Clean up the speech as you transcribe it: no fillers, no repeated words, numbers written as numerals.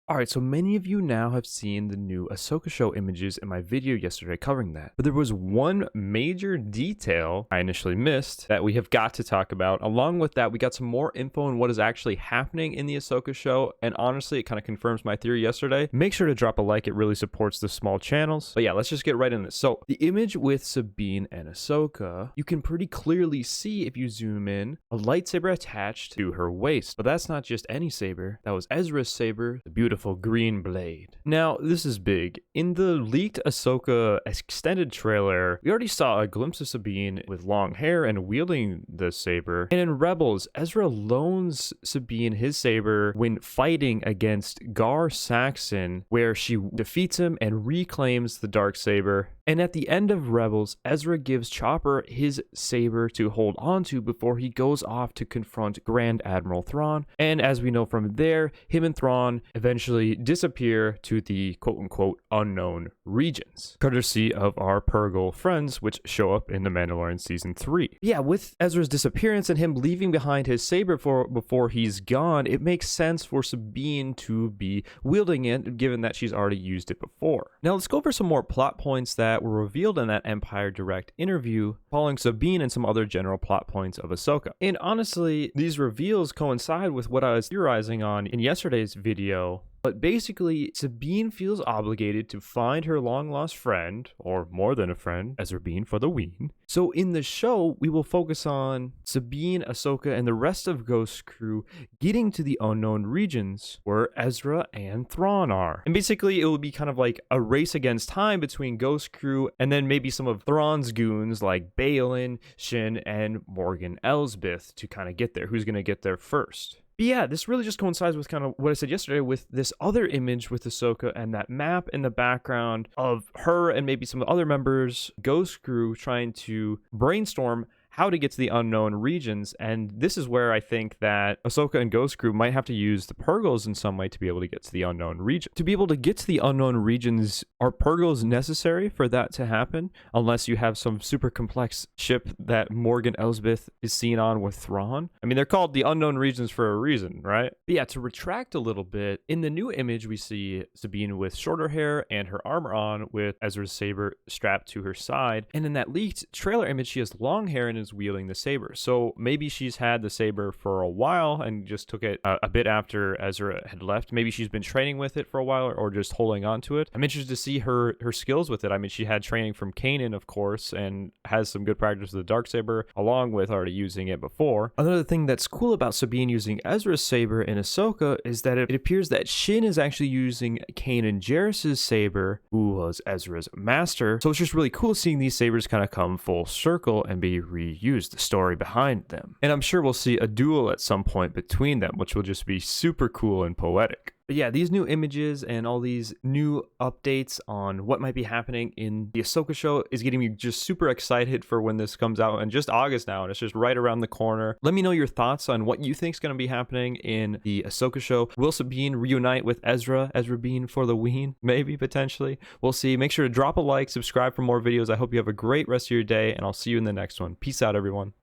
Alright, so many of you now have seen the new Ahsoka Show images in my video yesterday covering that. But there was one major detail I initially missed that we have got to talk about. Along with that, we got some more info on what is actually happening in the Ahsoka Show, and honestly, it kind of confirms my theory yesterday. Make sure to drop a like, it really supports the small channels. But yeah, let's just get right into this. So, the image with Sabine and Ahsoka, you can pretty clearly see, if you zoom in, a lightsaber attached to her waist. But that's not just any saber, that was Ezra's saber, the beautiful green blade. Now, this is big. In the leaked Ahsoka extended trailer, we already saw a glimpse of Sabine with long hair and wielding the saber. And in Rebels, Ezra loans Sabine his saber when fighting against Gar Saxon, where she defeats him and reclaims the dark saber. And at the end of Rebels, Ezra gives Chopper his saber to hold onto before he goes off to confront Grand Admiral Thrawn. And as we know from there, him and Thrawn eventually disappear to the quote-unquote unknown regions, courtesy of our Purgle friends, which show up in The Mandalorian Season 3. Yeah, with Ezra's disappearance and him leaving behind his saber before he's gone, it makes sense for Sabine to be wielding it, given that she's already used it before. Now let's go over some more plot points that were revealed in that Empire Direct interview, following Sabine and some other general plot points of Ahsoka. And honestly, these reveals coincide with what I was theorizing on in yesterday's video. But basically, Sabine feels obligated to find her long-lost friend, or more than a friend, EzraBine For the Ween. So in the show, we will focus on Sabine, Ahsoka, and the rest of Ghost's crew getting to the unknown regions where Ezra and Thrawn are. And basically, it will be kind of like a race against time between Ghost crew and then maybe some of Thrawn's goons like Baylon, Shin, and Morgan Elsbeth to kind of get there. Who's going to get there first? But yeah, this really just coincides with kind of what I said yesterday with this other image with Ahsoka and that map in the background of her and maybe some other members, Ghost crew, trying to brainstorm how to get to the unknown regions. And this is where I think that Ahsoka and Ghost crew might have to use the Purgles in some way to be able to get to the unknown region. To be able to get to the unknown regions, are Purgles necessary for that to happen? Unless you have some super complex ship that Morgan Elsbeth is seen on with Thrawn. I mean, they're called the unknown regions for a reason, right? But yeah, to retract a little bit, in the new image, we see Sabine with shorter hair and her armor on with Ezra's saber strapped to her side. And in that leaked trailer image, she has long hair and is wielding the saber. So maybe she's had the saber for a while and just took it a bit after Ezra had left. Maybe she's been training with it for a while or just holding on to it. I'm interested to see her skills with it. I mean, she had training from Kanan, of course, and has some good practice with the dark saber along with already using it before. Another thing that's cool about Sabine using Ezra's saber in Ahsoka is that it appears that Shin is actually using Kanan Jarrus's saber, who was Ezra's master. So it's just really cool seeing these sabers kind of come full circle and be reused, the story behind them. And I'm sure we'll see a duel at some point between them, which will just be super cool and poetic. But yeah, these new images and all these new updates on what might be happening in the Ahsoka Show is getting me just super excited for when this comes out in just August now, and it's just right around the corner. Let me know your thoughts on what you think is going to be happening in the Ahsoka Show. Will Sabine reunite with EzraBine For the Ween? Maybe, potentially. We'll see. Make sure to drop a like, subscribe for more videos. I hope you have a great rest of your day, and I'll see you in the next one. Peace out, everyone.